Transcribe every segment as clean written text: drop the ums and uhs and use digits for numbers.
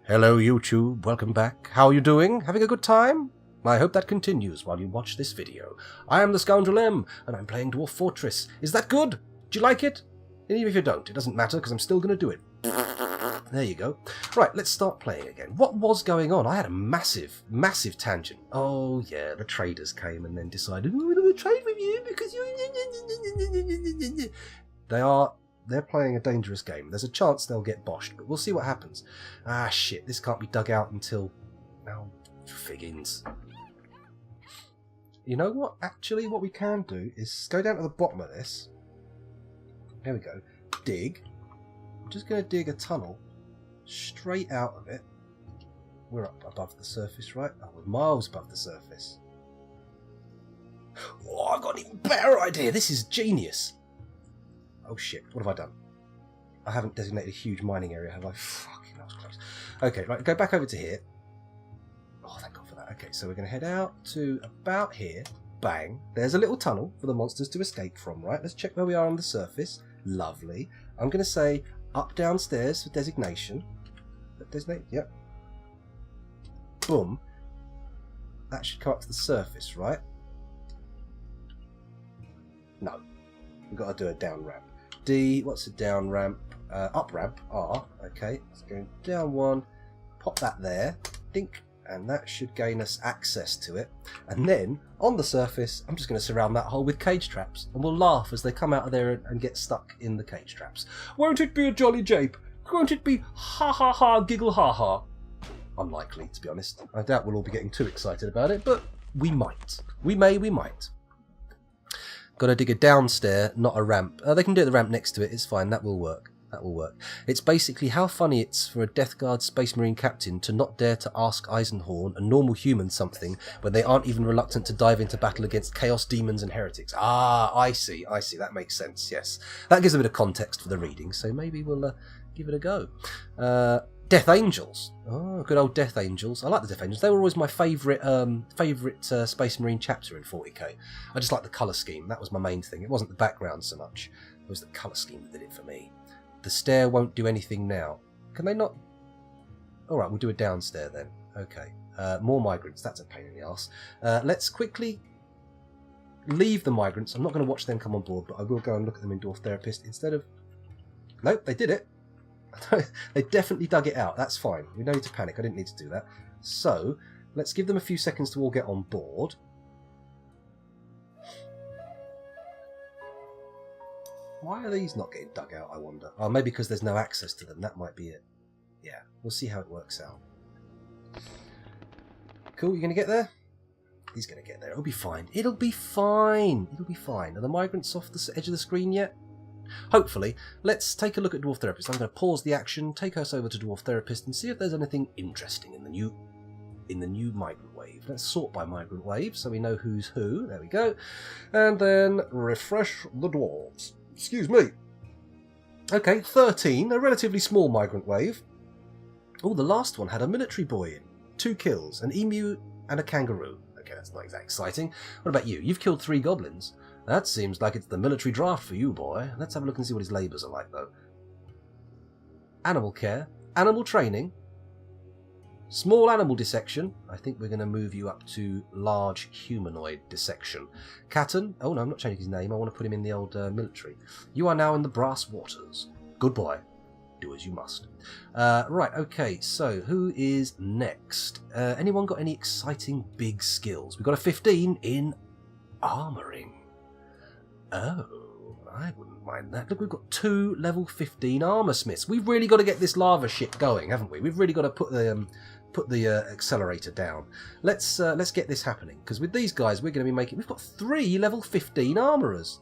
Hello YouTube, welcome back. How are you doing? Having a good time? I hope that continues while you watch this video. I am the Scoundrel M, and I'm playing Dwarf Fortress. Is that good? Do you like it? And even if you don't, it doesn't matter because I'm still going to do it. There you go. Right, let's start playing again. What was going on? I had a massive tangent. Oh yeah, the traders came and then decided, oh, we're going to trade with you because you... They're playing a dangerous game. There's a chance they'll get boshed, but we'll see what happens. Ah, shit, this can't be dug out until... Oh, figgins. You know what? Actually, what we can do is go down to the bottom of this. There we go. Dig. I'm just going to dig a tunnel straight out of it. We're up above the surface, right? Oh, we're miles above the surface. Oh, I've got an even better idea. This is genius. Oh shit, what have I done? I haven't designated a huge mining area, have I? Fucking, that was close. Okay, right, go back over to here. Oh, thank God for that. Okay, so we're going to head out to about here. Bang. There's a little tunnel for the monsters to escape from, right? Let's check where we are on the surface. Lovely. I'm going to say up downstairs for designation. Designate? Yep. Boom. That should come up to the surface, right? No. We've got to do a down ramp. D, what's a down ramp? Up ramp, R. Okay, let's go down one. Pop that there. Dink. And that should gain us access to it. And then, on the surface, I'm just going to surround that hole with cage traps. And we'll laugh as they come out of there and get stuck in the cage traps. Won't it be a jolly jape? Won't it be ha ha ha, giggle ha ha? Unlikely, to be honest. I doubt we'll all be getting too excited about it, but we might. We might. Got to dig a downstair, not a ramp. They can do the ramp next to it, it's fine, that will work. It's basically how funny it's for a Death Guard Space Marine captain to not dare to ask Eisenhorn, a normal human, something when they aren't even reluctant to dive into battle against chaos demons and heretics. Ah, I see, that makes sense, yes. That gives a bit of context for the reading, so maybe we'll give it a go. Death Angels. Oh, good old Death Angels. I like the Death Angels. They were always my favourite Space Marine chapter in 40k. I just like the colour scheme. That was my main thing. It wasn't the background so much. It was the colour scheme that did it for me. The stair won't do anything now. Can they not? Alright, we'll do a downstair then. Okay. More migrants. That's a pain in the arse. Let's quickly leave the migrants. I'm not going to watch them come on board, but I will go and look at them in Dwarf Therapist instead of... Nope, they did it. They definitely dug it out. That's fine. We don't need to panic. I didn't need to do that. So, let's give them a few seconds to all get on board. Why are these not getting dug out, I wonder? Oh, maybe because there's no access to them. That might be it. Yeah, we'll see how it works out. Cool, you going to get there? He's going to get there. It'll be fine. It'll be fine. Are the migrants off the edge of the screen yet? Hopefully. Let's take a look at Dwarf Therapist. I'm going to pause the action, take us over to Dwarf Therapist and see if there's anything interesting in the new migrant wave. Let's sort by migrant wave so we know who's who. There we go. And then refresh the dwarves. Excuse me. Okay, 13, a relatively small migrant wave. Oh, the last one had a military boy in. 2 kills, an emu and a kangaroo. Okay, that's not exactly exciting. What about you? You've killed 3 goblins. That seems like it's the military draft for you, boy. Let's have a look and see what his labours are like, though. Animal care, animal training, small animal dissection. I think we're going to move you up to large humanoid dissection. Catton. Oh no, I'm not changing his name. I want to put him in the old military. You are now in the brass waters. Good boy. Do as you must. Right, okay, so who is next? Anyone got any exciting big skills? We've got a 15 in armouring. Oh, I wouldn't mind that. Look, we've got 2 level 15 armour smiths. We've really got to get this lava shit going, haven't we? We've really got to put the accelerator down. Let's get this happening, because with these guys we're going to be making... We've got 3 level 15 armourers.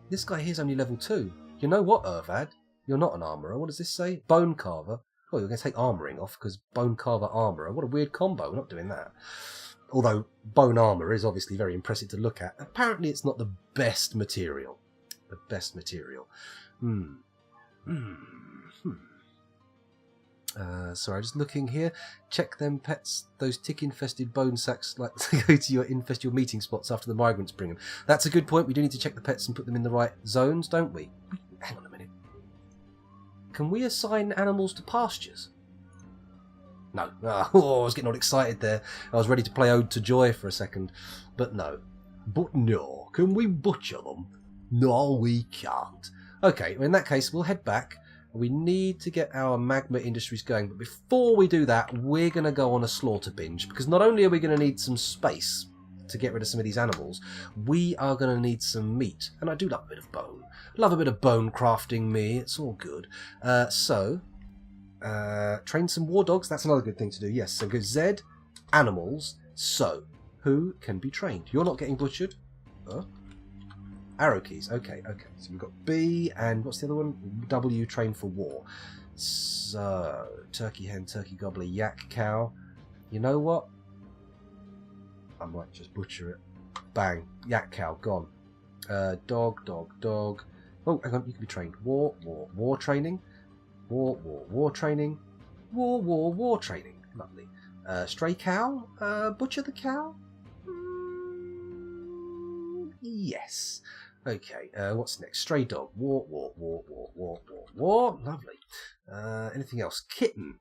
This guy here's only level 2. You know what, Irvad? You're not an armourer. What does this say? Bone carver. Oh, you're going to take armouring off, because bone carver armourer. What a weird combo. We're not doing that. Although bone armour is obviously very impressive to look at. Apparently it's not the best material. Sorry, just looking here. Check them pets. Those tick-infested bone sacks like to go to infest your meeting spots after the migrants bring them. That's a good point. We do need to check the pets and put them in the right zones, don't we? Hang on a minute. Can we assign animals to pastures? No. Oh, I was getting all excited there. I was ready to play Ode to Joy for a second. But no. But no. Can we butcher them? No, we can't. Okay, in that case, we'll head back. We need to get our magma industries going. But before we do that, we're going to go on a slaughter binge. Because not only are we going to need some space to get rid of some of these animals, we are going to need some meat. And I do love a bit of bone. Love a bit of bone crafting me. It's all good. Train some war dogs. That's another good thing to do. Yes, so go Z, animals. So, who can be trained? You're not getting butchered. Arrow keys. Okay. So we've got B and what's the other one? W, train for war. So, turkey hen, turkey gobbler, yak cow. You know what? I might just butcher it. Bang. Yak cow, gone. Dog. Oh, hang on, you can be trained. War training. War training. War training. Lovely. Stray cow. Butcher the cow. Yes. Okay. What's next? Stray dog. War. Lovely. Anything else? Kitten.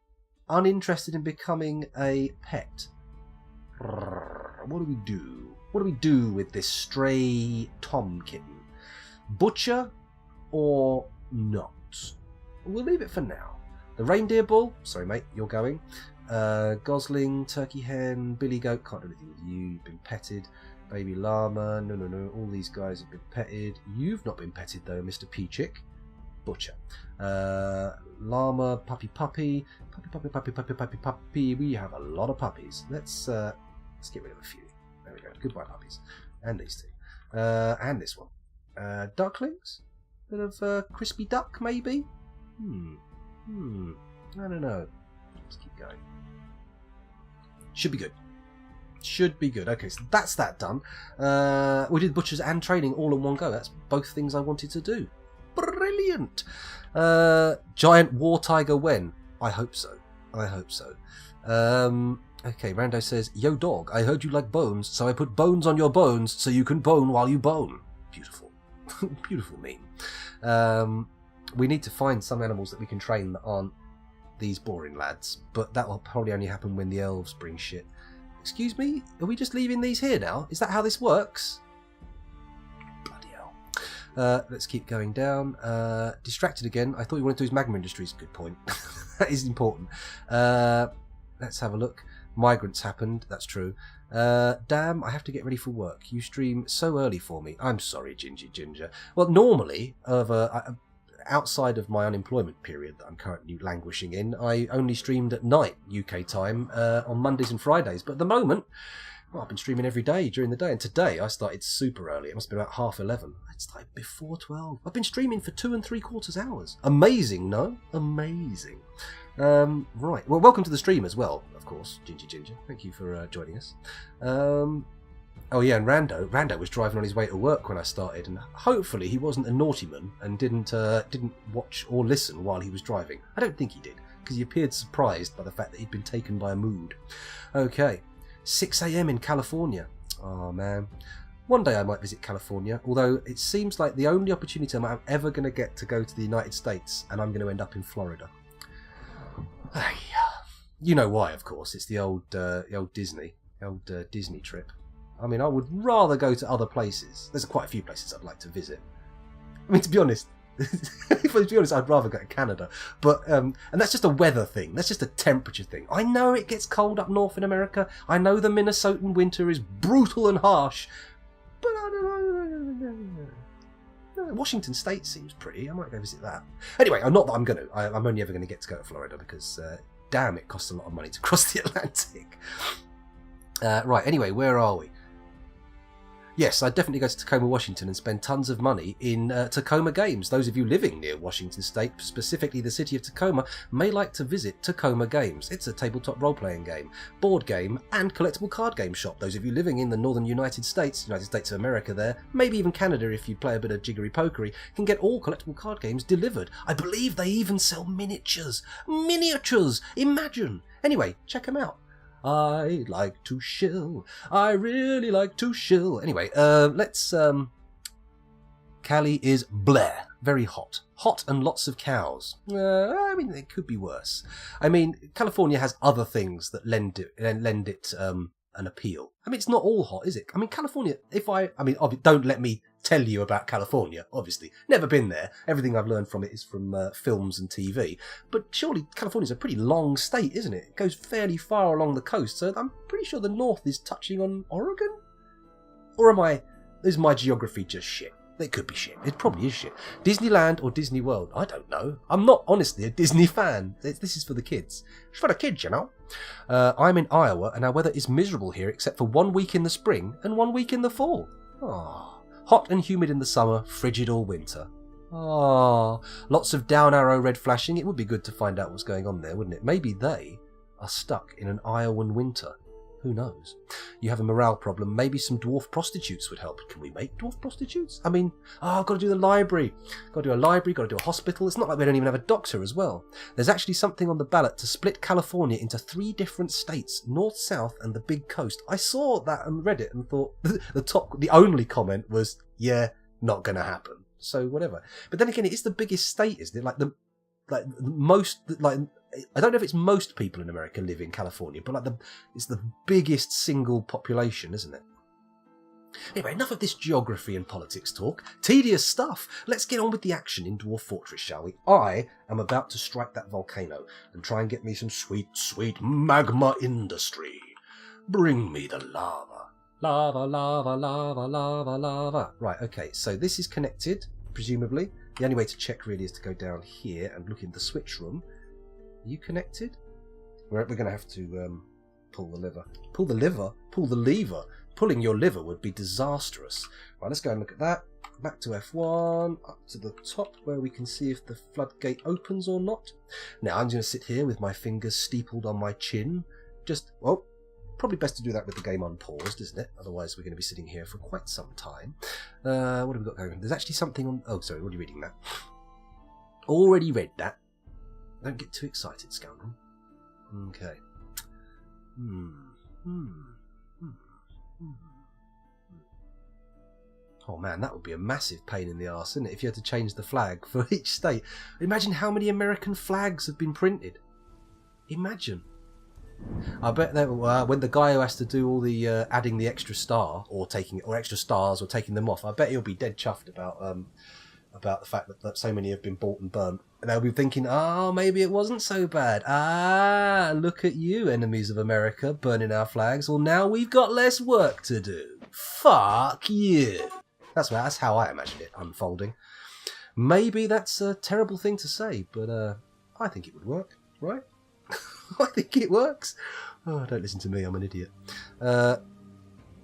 Uninterested in becoming a pet. What do we do? What do we do with this stray tom kitten? Butcher or not? We'll leave it for now. The reindeer bull. Sorry, mate. You're going. Gosling, turkey hen, billy goat. Can't do anything with you. You've been petted. Baby llama. No. All these guys have been petted. You've not been petted though, Mr. Peachick. Butcher. Llama, puppy. We have a lot of puppies. Let's get rid of a few. There we go. Goodbye, puppies. And these two. And this one. Ducklings? Bit of crispy duck, maybe? I don't know. Let's keep going. Should be good. Okay, so that's that done. We did butchers and training all in one go. That's both things I wanted to do. Brilliant. Giant war tiger when? I hope so. Okay, Rando says, yo dog, I heard you like bones, so I put bones on your bones so you can bone while you bone. Beautiful. Beautiful meme. We need to find some animals that we can train that aren't these boring lads, but that will probably only happen when the elves bring shit. Excuse me? Are we just leaving these here now? Is that how this works? Bloody hell. Let's keep going down. Distracted again. I thought you wanted to do his magma industries. Good point. That is important. Let's have a look. Migrants happened. That's true. Damn, I have to get ready for work. You stream so early for me. I'm sorry, Ginger. Well, normally, outside of my unemployment period that I'm currently languishing in, I only streamed at night, UK time, on Mondays and Fridays. But at the moment, well, I've been streaming every day during the day. And today, I started super early. It must have been about 11:30. I started before 12. I've been streaming for 2 3/4 hours. Amazing, no? Amazing. Right. Well, welcome to the stream as well, of course, Ginger. Thank you for joining us. Oh yeah, and Rando was driving on his way to work when I started, and hopefully he wasn't a naughty man and didn't watch or listen while he was driving. I don't think he did, because he appeared surprised by the fact that he'd been taken by a mood. Okay, 6 a.m. in California. Oh man. One day I might visit California, although it seems like the only opportunity I'm ever going to get to go to the United States, and I'm going to end up in Florida. You know why, of course. It's the old Disney trip. I mean, I would rather go to other places. There's quite a few places I'd like to visit. I mean, to be honest, I'd rather go to Canada. But and that's just a weather thing. That's just a temperature thing. I know it gets cold up north in America. I know the Minnesotan winter is brutal and harsh. But I don't know. Washington State seems pretty. I might go visit that. Anyway, not that I'm going to. I'm only ever going to get to go to Florida because, damn, it costs a lot of money to cross the Atlantic. Right, anyway, where are we? Yes, I'd definitely go to Tacoma, Washington and spend tons of money in Tacoma Games. Those of you living near Washington State, specifically the city of Tacoma, may like to visit Tacoma Games. It's a tabletop role-playing game, board game and collectible card game shop. Those of you living in the northern United States of America there, maybe even Canada if you play a bit of jiggery-pokery, can get all collectible card games delivered. I believe they even sell miniatures. Miniatures! Imagine! Anyway, check them out. I like to shill. I really like to shill. Anyway, let's Cali is bleh, very hot. Hot and lots of cows. I mean, it could be worse. I mean, California has other things that lend it an appeal. I mean, it's not all hot, is it? I mean, California, don't let me tell you about California, obviously. Never been there. Everything I've learned from it is from films and TV. But surely California's a pretty long state, isn't it? It goes fairly far along the coast, so I'm pretty sure the north is touching on Oregon? Or is my geography just shit? It could be shit. It probably is shit. Disneyland or Disney World? I don't know. I'm not, honestly, a Disney fan. This is for the kids. It's for the kids, you know. I'm in Iowa, and our weather is miserable here, except for 1 week in the spring and 1 week in the fall. Oh, hot and humid in the summer, frigid all winter. Oh, lots of down arrow red flashing. It would be good to find out what's going on there, wouldn't it? Maybe they are stuck in an Iowan winter. Who knows? You have a morale problem. Maybe some dwarf prostitutes would help. Can we make dwarf prostitutes? I mean, I've got to do the library. Got to do a library, got to do a hospital. It's not like we don't even have a doctor as well. There's actually something on the ballot to split California into 3 different states, north, south, and the big coast. I saw that and read it and thought the only comment was, yeah, not going to happen. So whatever. But then again, it is the biggest state, isn't it? I don't know if it's most people in America live in California, but it's the biggest single population, isn't it? Anyway, enough of this geography and politics talk. Tedious stuff. Let's get on with the action in Dwarf Fortress, shall we? I am about to strike that volcano and try and get me some sweet, sweet magma industry. Bring me the lava. Lava, lava, lava, lava, lava. Right, okay, so this is connected, presumably. The only way to check really is to go down here and look in the switch room. Are you connected? We're going to have to pull the lever. Pull the lever? Pull the lever. Pulling your liver would be disastrous. Right, let's go and look at that. Back to F1, up to the top where we can see if the floodgate opens or not. Now I'm going to sit here with my fingers steepled on my chin. Probably best to do that with the game unpaused, isn't it? Otherwise we're going to be sitting here for quite some time. What have we got going? There's actually something on... Oh, sorry, already reading that. Already read that. Don't get too excited, scoundrel. Okay. Oh man, that would be a massive pain in the arse, wouldn't it, if you had to change the flag for each state. Imagine how many American flags have been printed. Imagine. I bet that when the guy who has to do all the adding the extra star or extra stars or taking them off, I bet he'll be dead chuffed about the fact that so many have been bought and burnt. And they'll be thinking, maybe it wasn't so bad. Look at you, enemies of America, burning our flags. Well, now we've got less work to do. Fuck you. That's how I imagine it unfolding. Maybe that's a terrible thing to say, but I think it would work, right? I think it works. Oh, don't listen to me, I'm an idiot.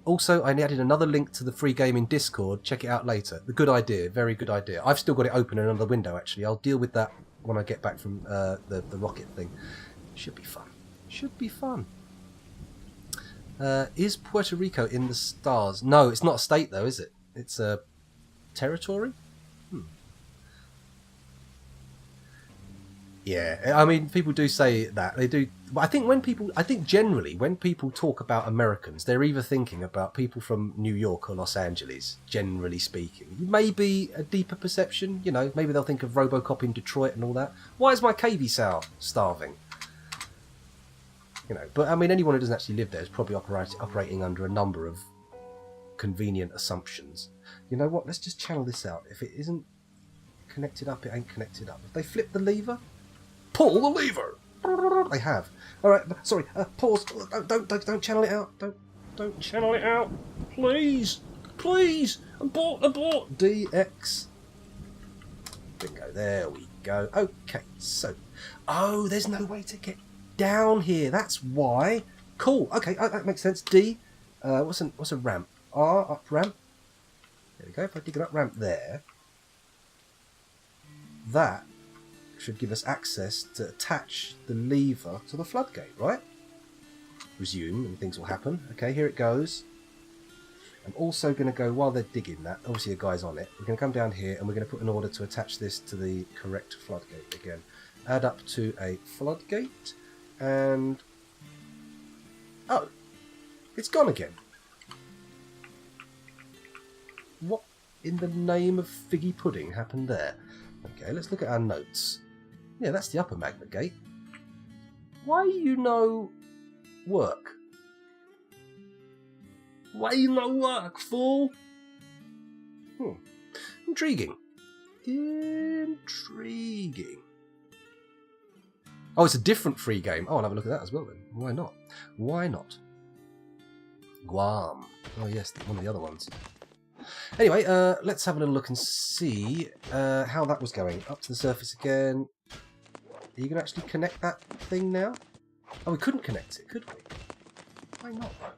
Also, I added another link to the free game in Discord. Check it out later. The good idea, very good idea. I've still got it open in another window, actually. I'll deal with that when I get back from the rocket thing. Should be fun. Should be fun. Is Puerto Rico in the stars? No, it's not a state, though, is it? It's a territory? Yeah, I mean, people do say that. They do. But I think generally when people talk about Americans, they're either thinking about people from New York or Los Angeles, generally speaking. Maybe a deeper perception, maybe they'll think of RoboCop in Detroit and all that. Why is my KV sow starving? But I mean, anyone who doesn't actually live there is probably operating under a number of convenient assumptions. You know what? Let's just channel this out. If it isn't connected up, it ain't connected up. If they flip the lever... Pull the lever! They have. Alright, sorry, pause. Don't channel it out. Don't channel it out. Please. Abort. DX. Bingo, there we go. Okay, so. Oh, there's no way to get down here. That's why. Cool. Okay, that makes sense. D. What's a ramp? R, up ramp. There we go. If I dig an up ramp there. That should give us access to attach the lever to the floodgate, right? Resume and things will happen. Okay, here it goes. I'm also going to go, while they're digging that, obviously a guy's on it, we're going to come down here and we're going to put an order to attach this to the correct floodgate again. Add up to a floodgate and... Oh! It's gone again. What? in the name of figgy pudding happened there? Okay, let's look at our notes. Yeah, that's the upper magma gate. Why you no work? Why you no work, fool? Intriguing. Intriguing. Oh, it's a different free game. Oh, I'll have a look at that as well then. Why not? Why not? Guam. Oh yes, one of the other ones. Anyway, let's have a little look and see how that was going. Up to the surface again. Are you going to actually connect that thing now? Oh, we couldn't connect it, could we? Why not, though?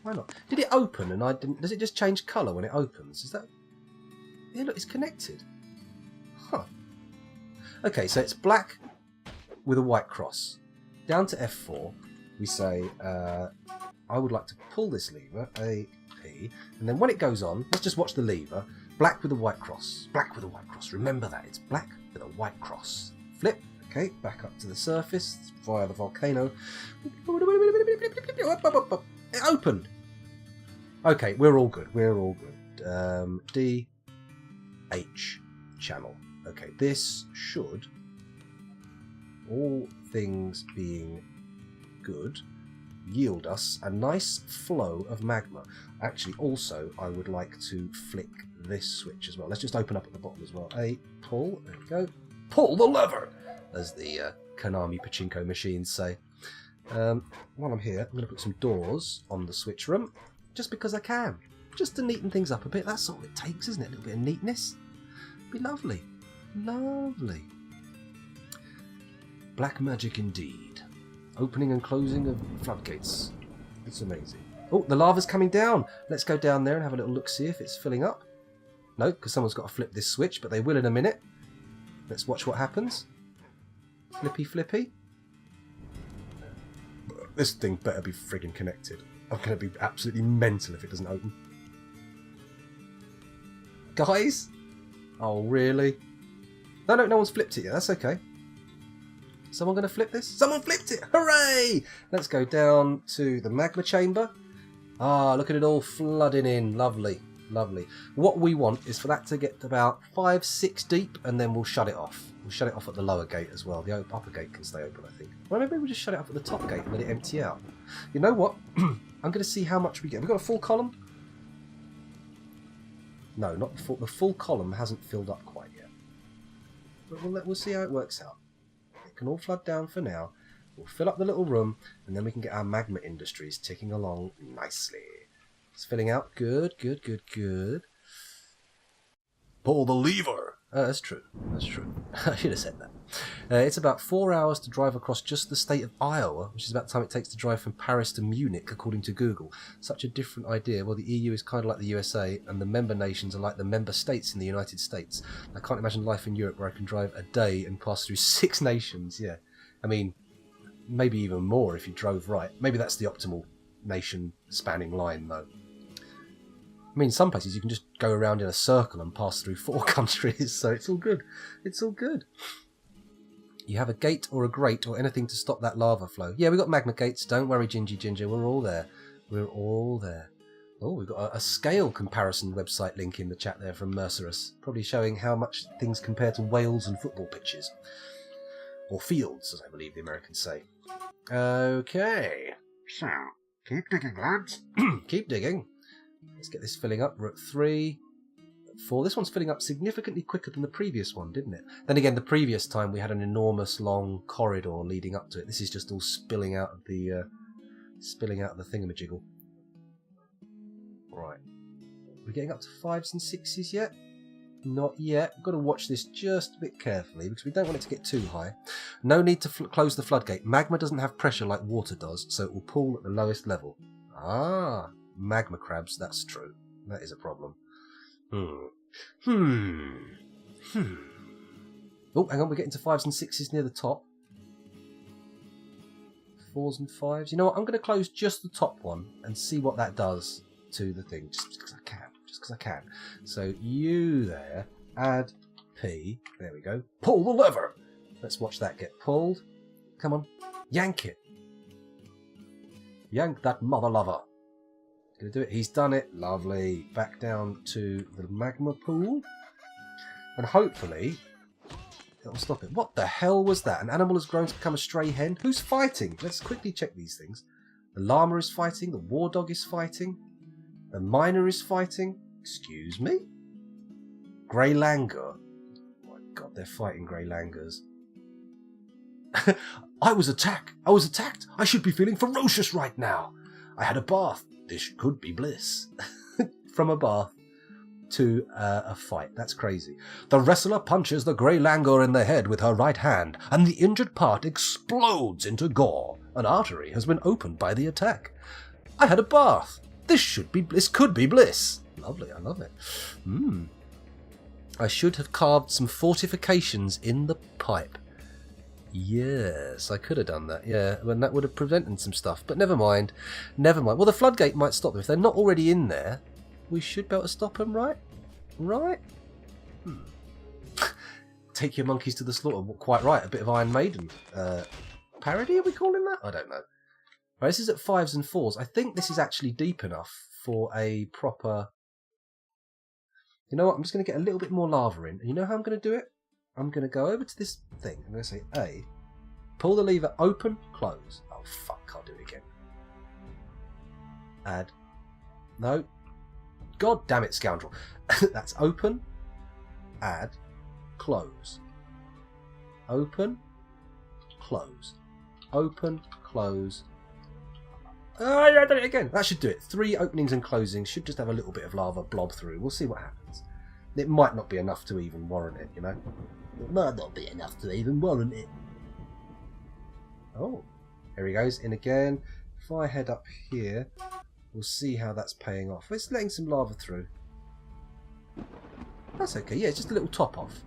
Why not? Did it open and I didn't... Does it just change colour when it opens? Is that... Yeah, look, it's connected. Huh. Okay, so it's black with a white cross. Down to F4, we say, I would like to pull this lever, A, P, and then when it goes on, let's just watch the lever. Black with a white cross. Black with a white cross. Remember that. It's black with a white cross. Flip. Okay, back up to the surface via the volcano. It opened. Okay, we're all good. We're all good. D, H channel. Okay, this should, all things being good, yield us a nice flow of magma. Actually, also, I would like to flick this switch as well. Let's just open up at the bottom as well. A, pull. There we go. Pull the lever, as the Konami pachinko machines say. While I'm here, I'm going to put some doors on the switch room, just because I can. Just to neaten things up a bit. That's all it takes, isn't it? A little bit of neatness. Be lovely. Lovely. Black magic indeed. Opening and closing of floodgates. It's amazing. Oh, the lava's coming down. Let's go down there and have a little look, see if it's filling up. No, because someone's got to flip this switch, but they will in a minute. Let's watch what happens. Flippy flippy. This thing better be friggin' connected. I'm going to be absolutely mental if it doesn't open. Guys? Oh, really? No, no one's flipped it yet. That's okay. Someone going to flip this? Someone flipped it! Hooray! Let's go down to the magma chamber. Ah, look at it all flooding in. Lovely. Lovely. What we want is for that to get about 5-6 deep, and then we'll shut it off. We'll shut it off at the lower gate as well. The upper gate can stay open, I think. Well, maybe we'll just shut it off at the top gate and let it empty out. You know what? I'm going to see how much we get. Have we got a full column? No, not the full. The full column hasn't filled up quite yet. But we'll see how it works out. It can all flood down for now. We'll fill up the little room, and then we can get our magma industries ticking along nicely. It's filling out. Good, good, good, good. Pull the lever. That's true. That's true. I should have said that. It's about 4 hours to drive across just the state of Iowa, which is about the time it takes to drive from Paris to Munich, according to Google. Such a different idea. Well, the EU is kind of like the USA, and the member nations are like the member states in the United States. I can't imagine life in Europe where I can drive a day and pass through 6 nations. Yeah. I mean, maybe even more if you drove right. Maybe that's the optimal nation-spanning line, though. I mean, some places you can just go around in a circle and pass through 4 countries, so it's all good. It's all good. You have a gate or a grate or anything to stop that lava flow. Yeah, we've got magma gates. Don't worry, Gingy Ginger. We're all there. We're all there. Oh, we've got a scale comparison website link in the chat there from Mercerus. Probably showing how much things compare to Wales and football pitches. Or fields, as I believe the Americans say. Okay. So, keep digging, lads. Keep digging. Let's get this filling up. We're at 3, 4. This one's filling up significantly quicker than the previous one, didn't it? Then again, the previous time we had an enormous long corridor leading up to it. This is just all spilling out of the thingamajiggle. Right. We're getting up to 5s and 6s yet? Not yet. We've got to watch this just a bit carefully because we don't want it to get too high. No need to close the floodgate. Magma doesn't have pressure like water does, so it will pool at the lowest level. Ah. Magma crabs, that's true. That is a problem. Oh, hang on, we're getting to 5s and 6s near the top. 4s and 5s. You know what, I'm going to close just the top one and see what that does to the thing. Just because I can. Just because I can. So, you there, add P. There we go. Pull the lever! Let's watch that get pulled. Come on. Yank it. Yank that mother lover. Gonna do it. He's done it. Lovely. Back down to the magma pool. And hopefully it'll stop it. What the hell was that? An animal has grown to become a stray hen? Who's fighting? Let's quickly check these things. The llama is fighting. The war dog is fighting. The miner is fighting. Excuse me? Grey langur. Oh my god, they're fighting grey langurs. I was attacked. I should be feeling ferocious right now. I had a bath. This could be bliss. From a bath to a fight. That's crazy. The wrestler punches the grey langur in the head with her right hand, and the injured part explodes into gore. An artery has been opened by the attack. I had a bath. This could be bliss. Lovely, I love it. I should have carved some fortifications in the pipe. Yes, I could have done that, yeah, and that would have prevented some stuff, but never mind. Well, the floodgate might stop them. If they're not already in there, we should be able to stop them, right? Take your monkeys to the slaughter. Quite right, a bit of Iron Maiden. Parody, are we calling that? I don't know. Right, this is at 5s and 4s. I think this is actually deep enough for a proper... You know what, I'm just going to get a little bit more lava in. And you know how I'm going to do it? I'm going to go over to this thing. I'm going to say A. Pull the lever, open, close. Oh, fuck, can't do it again. Add. No. God damn it, scoundrel. That's open, add, close. Open, close. Open, close. Oh, yeah, I did it again. That should do it. 3 openings and closings. Should just have a little bit of lava blob through. We'll see what happens. It might not be enough to even warrant it, you know. It might not be enough to even warrant it. Oh, here he goes, in again. If I head up here, we'll see how that's paying off. It's letting some lava through. That's okay, yeah, just a little top off.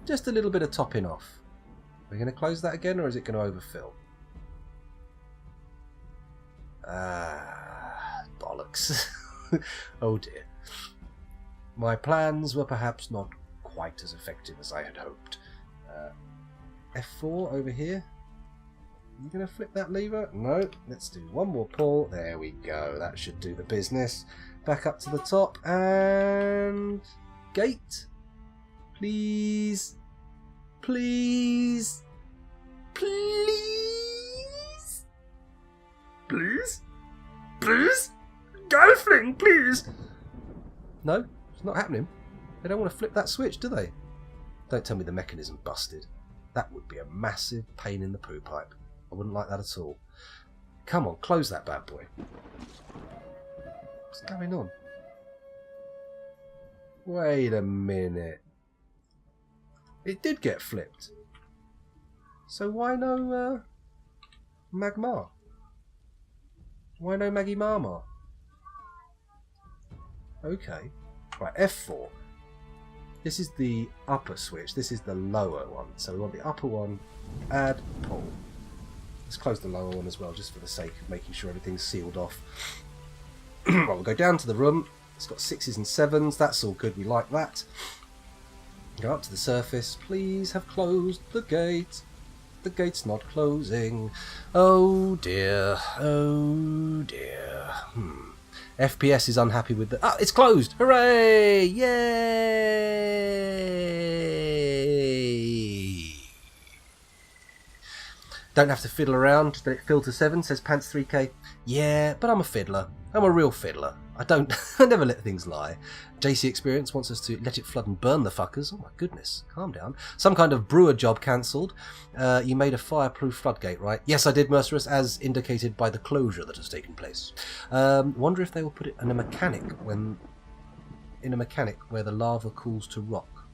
Just a little bit of topping off. Are we going to close that again, or is it going to overfill? Bollocks. Oh dear. My plans were perhaps not quite as effective as I had hoped. F4 over here. Are you going to flip that lever? No. Let's do one more pull. There we go. That should do the business. Back up to the top and... Gate. Please. Please. Please. Please. Please. Gelfling, please. No, it's not happening. They don't want to flip that switch, do they? Don't tell me the mechanism busted. That would be a massive pain in the poo pipe. I wouldn't like that at all. Come on, close that bad boy. What's going on? Wait a minute. It did get flipped. So why no Magma? Why no Maggie Mama? Okay. Right, F4. This is the upper switch. This is the lower one. So we want the upper one. Add, pull. Let's close the lower one as well, just for the sake of making sure everything's sealed off. Right, we'll go down to the room. It's got 6s and 7s. That's all good. We like that. Go up to the surface. Please have closed the gate. The gate's not closing. Oh dear. Oh dear. FPS is unhappy with the... Ah, it's closed! Hooray! Yay! Don't have to fiddle around. Just let it fill to 7, says Pants3K. Yeah, but I'm a fiddler. I'm a real fiddler. I never let things lie. JC Experience wants us to let it flood and burn the fuckers. Oh my goodness, calm down. Some kind of brewer job cancelled. You made a fireproof floodgate, right? Yes, I did, Mercerous, as indicated by the closure that has taken place. Wonder if they will put it in a mechanic where the lava cools to rock.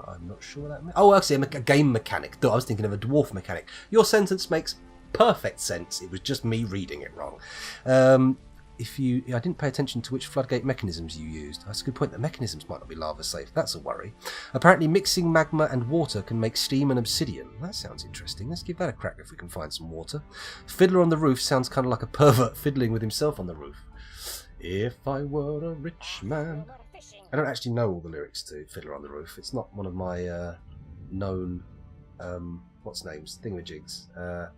I'm not sure what that means. Oh, actually, a game mechanic. I was thinking of a dwarf mechanic. Your sentence makes perfect sense. It was just me reading it wrong. I didn't pay attention to which floodgate mechanisms you used. That's a good point. The mechanisms might not be lava safe. That's a worry. Apparently mixing magma and water can make steam and obsidian. That sounds interesting. Let's give that a crack if we can find some water. Fiddler on the roof sounds kind of like a pervert fiddling with himself on the roof. If I were a rich man. I don't actually know all the lyrics to Fiddler on the Roof. It's not one of my known what's names? Thingamajigs.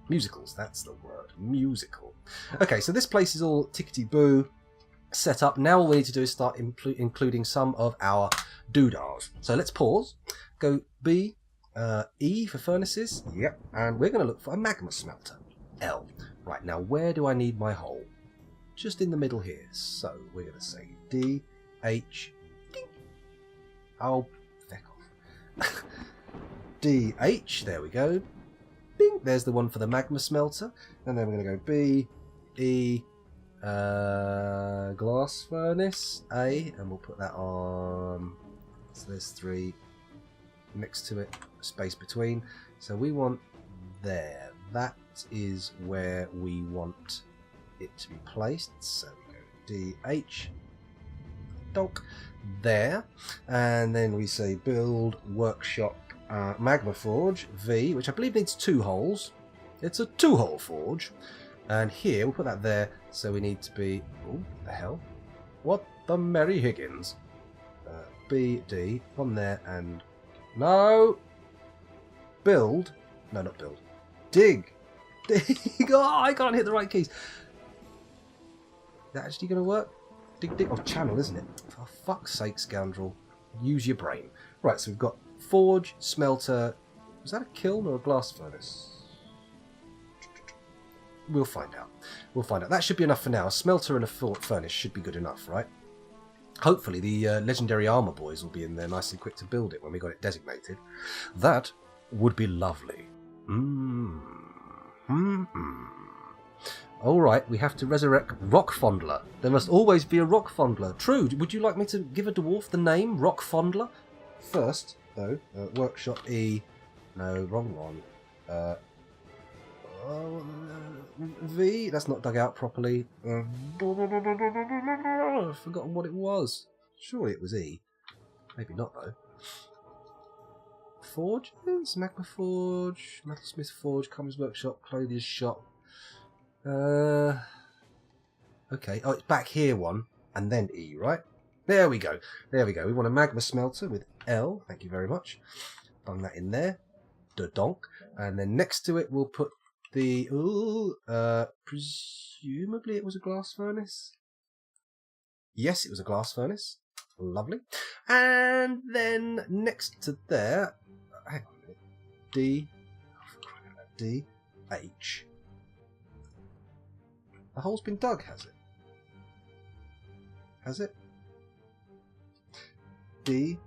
Musicals, that's the word. Musical. Okay, so this place is all tickety-boo set up. Now all we need to do is start including some of our doodahs. So let's pause. Go B, E for furnaces. Yep. And we're going to look for a magma smelter. L. Right, now where do I need my hole? Just in the middle here. So we're going to say D, H, ding. Oh, feck off. D, H, there we go. Bing, there's the one for the magma smelter. And then we're going to go B, E, glass furnace, A, and we'll put that on. So there's 3 next to it, space between. So we want there. That is where we want it to be placed. So we go D, H, donk, there. And then we say build workshop magma forge, V, which I believe needs 2 holes. It's a 2-hole forge. And here, we'll put that there, so we need to be... Oh, the hell? What the Merry Higgins? B, D, on there, and... No! Build. No, not build. Dig. Dig. Oh, I can't hit the right keys. Is that actually going to work? Dig, dig. Oh, channel, isn't it? For fuck's sake, scoundrel. Use your brain. Right, so we've got forge, smelter... Was that a kiln or a glass furnace? We'll find out. We'll find out. That should be enough for now. A smelter and a furnace should be good enough, right? Hopefully the legendary armor boys will be in there nice and quick to build it when we got it designated. That would be lovely. Alright, we have to resurrect Rock Fondler. There must always be a Rock Fondler. True, would you like me to give a dwarf the name Rock Fondler? First, though, workshop E. No, wrong one. V, that's not dug out properly. I've forgotten what it was. Surely it was E. Maybe not though. Forges? Magma Forge, Metalsmith Forge, Cummins Workshop, Clothier's Shop. Okay, oh, it's back here one, and then E, right? There we go. There we go. We want a magma smelter with L. Thank you very much. Bung that in there. Da-donk. And then next to it we'll put the... presumably it was a glass furnace. Yes, it was a glass furnace. Lovely. And then next to there... Hang on a minute. D... D... H. The hole's been dug, has it? Has it? D...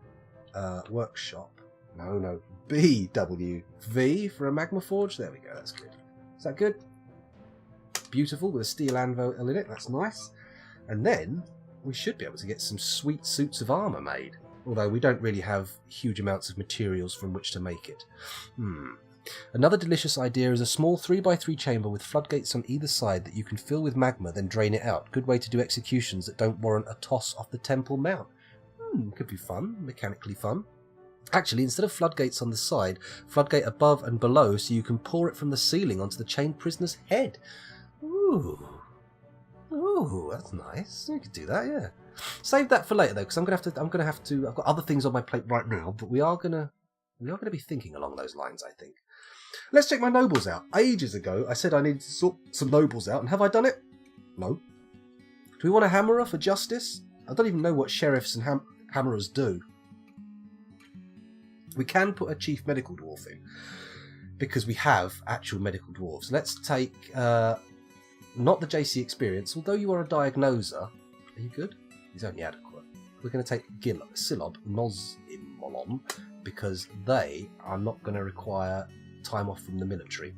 workshop. No. B, W, V for a magma forge. There we go, that's good. Is that good? Beautiful, with a steel anvil in it, that's nice. And then we should be able to get some sweet suits of armour made. Although we don't really have huge amounts of materials from which to make it. Another delicious idea is a small 3x3 chamber with floodgates on either side that you can fill with magma, then drain it out. Good way to do executions that don't warrant a toss off the temple mount. Could be fun, mechanically fun. Actually, instead of floodgates on the side, floodgate above and below so you can pour it from the ceiling onto the chained prisoner's head. Ooh, that's nice. We could do that, yeah. Save that for later though, because I'm gonna have to. I've got other things on my plate right now, but we are gonna be thinking along those lines, I think. Let's check my nobles out. Ages ago, I said I needed to sort some nobles out, and have I done it? No. Do we want a hammerer for justice? I don't even know what sheriffs and hammerers do. We can put a chief medical dwarf in, because we have actual medical dwarves. Let's take, not the JC experience, although you are a diagnoser. Are you good? He's only adequate. We're going to take Silob, Nozimolon, because they are not going to require time off from the military.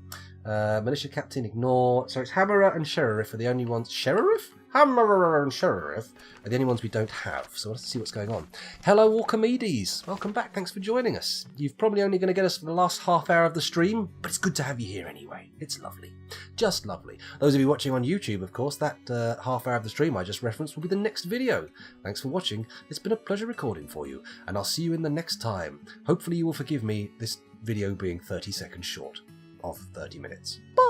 Militia captain, ignore. So it's Hammerer and Sheriff are the only ones. Sheriff? Hammerer and Sheriff are the only ones we don't have. So let's see what's going on. Hello, Archimedes. Welcome back. Thanks for joining us. You're probably only going to get us for the last half hour of the stream, but it's good to have you here anyway. It's lovely. Just lovely. Those of you watching on YouTube, of course, that half hour of the stream I just referenced will be the next video. Thanks for watching. It's been a pleasure recording for you, and I'll see you in the next time. Hopefully you will forgive me this video being 30 seconds short of 30 minutes. Bye!